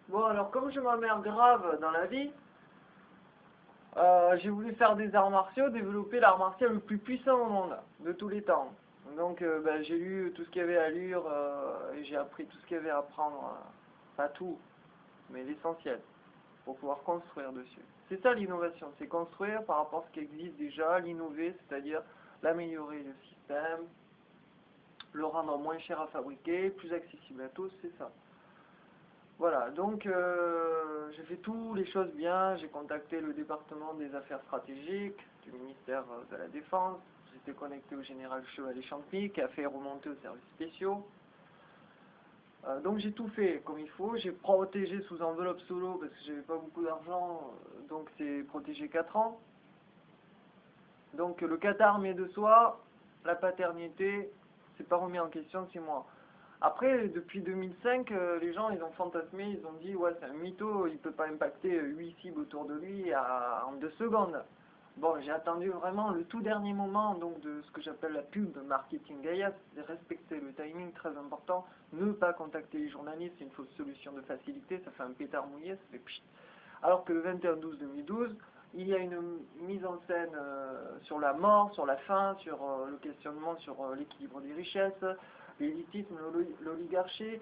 Bon, alors comme je m'emmerde grave dans la vie, j'ai voulu faire des arts martiaux, développer l'art martial le plus puissant au monde, de tous les temps. Donc ben, j'ai lu tout ce qu'il y avait à lire, et j'ai appris tout ce qu'il y avait à apprendre, pas tout, mais l'essentiel, pour pouvoir construire dessus. C'est ça l'innovation, c'est construire par rapport à ce qui existe déjà, l'innover, c'est-à-dire l'améliorer le système, le rendre moins cher à fabriquer, plus accessible à tous, c'est ça. Voilà, donc j'ai fait toutes les choses bien, j'ai contacté le département des affaires stratégiques du ministère de la Défense, j'étais connecté au général Chevalier-Champy qui a fait remonter aux services spéciaux. Donc j'ai tout fait comme il faut, j'ai protégé sous enveloppe solo parce que j'avais pas beaucoup d'argent, donc c'est protégé 4 ans. Donc le Qatar armé de soi, la paternité, c'est pas remis en question, c'est moi. Après, depuis 2005, les gens, ils ont fantasmé, ils ont dit, ouais, c'est un mytho, il peut pas impacter 8 cibles autour de lui en 2 secondes. Bon, j'ai attendu vraiment le tout dernier moment, donc de ce que j'appelle la pub marketing Gaïa, c'est respecter le timing, très important, ne pas contacter les journalistes, c'est une fausse solution de facilité, ça fait un pétard mouillé, ça fait pchit. Alors que le 21-12-2012, il y a une mise en scène sur la mort, sur la faim, sur le questionnement sur l'équilibre des richesses, l'élitisme, l'oligarchie,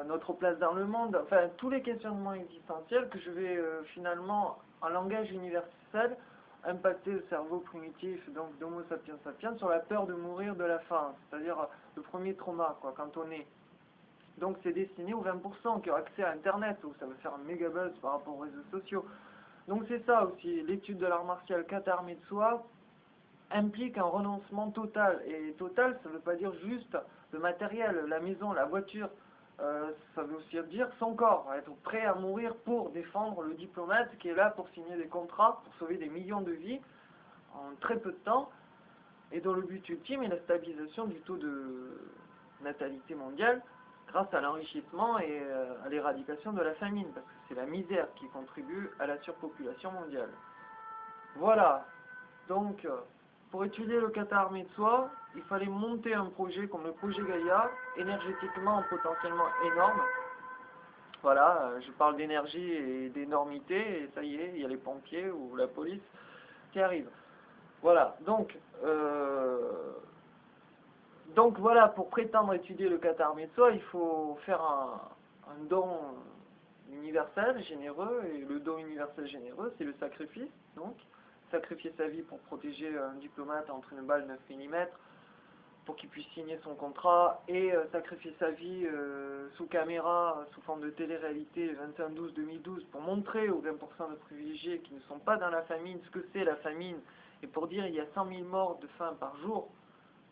notre place dans le monde, enfin tous les questionnements existentiels que je vais finalement, en langage universel, impacter le cerveau primitif, donc d'Homo sapiens sapiens, sur la peur de mourir de la faim, c'est-à-dire le premier trauma, quoi, quand on est. Donc c'est destiné aux 20% qui ont accès à Internet, où ça va faire un méga buzz par rapport aux réseaux sociaux. Donc c'est ça aussi, l'étude de l'art martial Qatar armé de soi implique un renoncement total. Et total, ça ne veut pas dire juste le matériel, la maison, la voiture. Ça veut aussi dire son corps, être prêt à mourir pour défendre le diplomate qui est là pour signer des contrats, pour sauver des millions de vies en très peu de temps, et dont le but ultime est la stabilisation du taux de natalité mondiale grâce à l'enrichissement et à l'éradication de la famine, parce que c'est la misère qui contribue à la surpopulation mondiale. Voilà, donc pour étudier le Qatar armé de soi, il fallait monter un projet comme le projet Gaïa, énergétiquement potentiellement énorme. Voilà, je parle d'énergie et d'énormité, et ça y est, il y a les pompiers ou la police qui arrivent. Voilà, donc voilà, pour prétendre étudier le Qatar armé de soi, il faut faire un don universel, généreux, et le don universel généreux, c'est le sacrifice, donc sacrifier sa vie pour protéger un diplomate entre une balle 9 mm, pour qu'il puisse signer son contrat, et sacrifier sa vie sous caméra, sous forme de télé-réalité 21-12-2012, pour montrer aux 20% de privilégiés qui ne sont pas dans la famine ce que c'est la famine, et pour dire il y a 100 000 morts de faim par jour.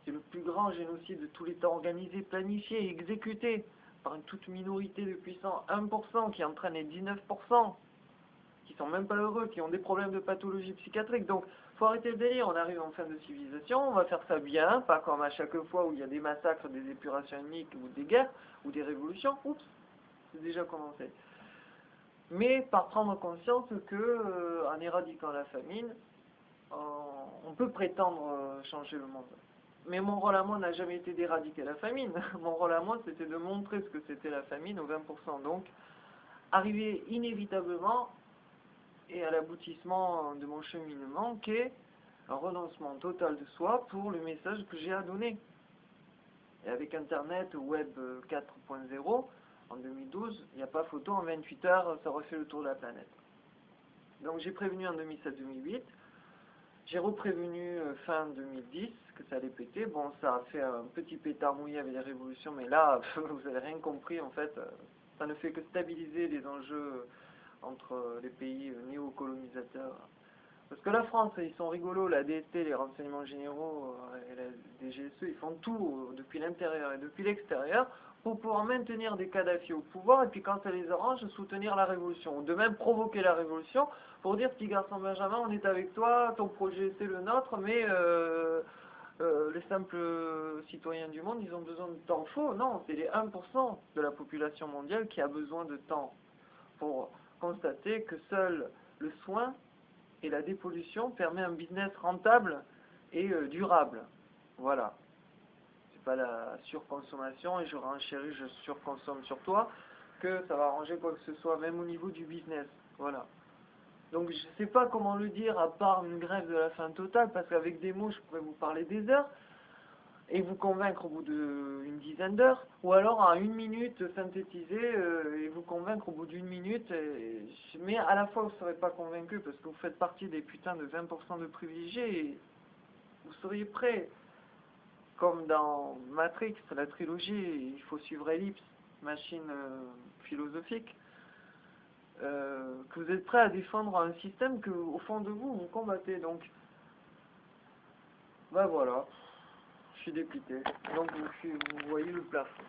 C'est le plus grand génocide de tous les temps, organisé, planifié et exécuté par une toute minorité de puissants 1% qui entraîne les 19%, qui sont même pas heureux, qui ont des problèmes de pathologie psychiatrique. Donc, faut arrêter le délire, on arrive en fin de civilisation, on va faire ça bien, pas comme à chaque fois où il y a des massacres, des épurations ethniques ou des guerres, ou des révolutions, oups, c'est déjà commencé. Mais par prendre conscience que, en éradiquant la famine, on peut prétendre changer le monde. Mais mon rôle à moi n'a jamais été d'éradiquer la famine. Mon rôle à moi, c'était de montrer ce que c'était la famine aux 20%. Donc, arriver inévitablement et à l'aboutissement de mon cheminement, qui est un renoncement total de soi pour le message que j'ai à donner. Et avec Internet, Web 4.0, en 2012, il n'y a pas photo, en 28 heures, ça refait le tour de la planète. Donc j'ai prévenu en 2007-2008, j'ai reprévenu fin 2010 que ça allait péter. Bon, ça a fait un petit pétard mouillé avec les révolutions, mais là, vous n'avez rien compris, en fait. Ça ne fait que stabiliser les enjeux entre les pays néocolonisateurs. Parce que la France, ils sont rigolos, la DST, les renseignements généraux et la DGSE, ils font tout depuis l'intérieur et depuis l'extérieur pour pouvoir maintenir des Kadhafi au pouvoir et puis quand ça les arrange, soutenir la révolution. Ou de même provoquer la révolution pour dire petit garçon Benjamin, on est avec toi, ton projet c'est le nôtre, mais les simples citoyens du monde, ils ont besoin de temps. Faux, non, c'est les 1% de la population mondiale qui a besoin de temps pour constater que seul le soin et la dépollution permet un business rentable et durable. Voilà. C'est pas la surconsommation et je renchéris, je surconsomme sur toi, que ça va arranger quoi que ce soit, même au niveau du business. Voilà. Donc je sais pas comment le dire à part une grève de la faim totale, parce qu'avec des mots je pourrais vous parler des heures et vous convaincre au bout d'une dizaine d'heures, ou alors en une minute synthétiser et vous convaincre au bout d'une minute, mais à la fois vous ne serez pas convaincu parce que vous faites partie des putains de 20% de privilégiés et vous seriez prêts, comme dans Matrix, la trilogie, il faut suivre Ellipse, machine philosophique, que vous êtes prêt à défendre un système que au fond de vous, vous combattez. Donc, ben voilà, je suis dépité. Donc vous voyez le plafond.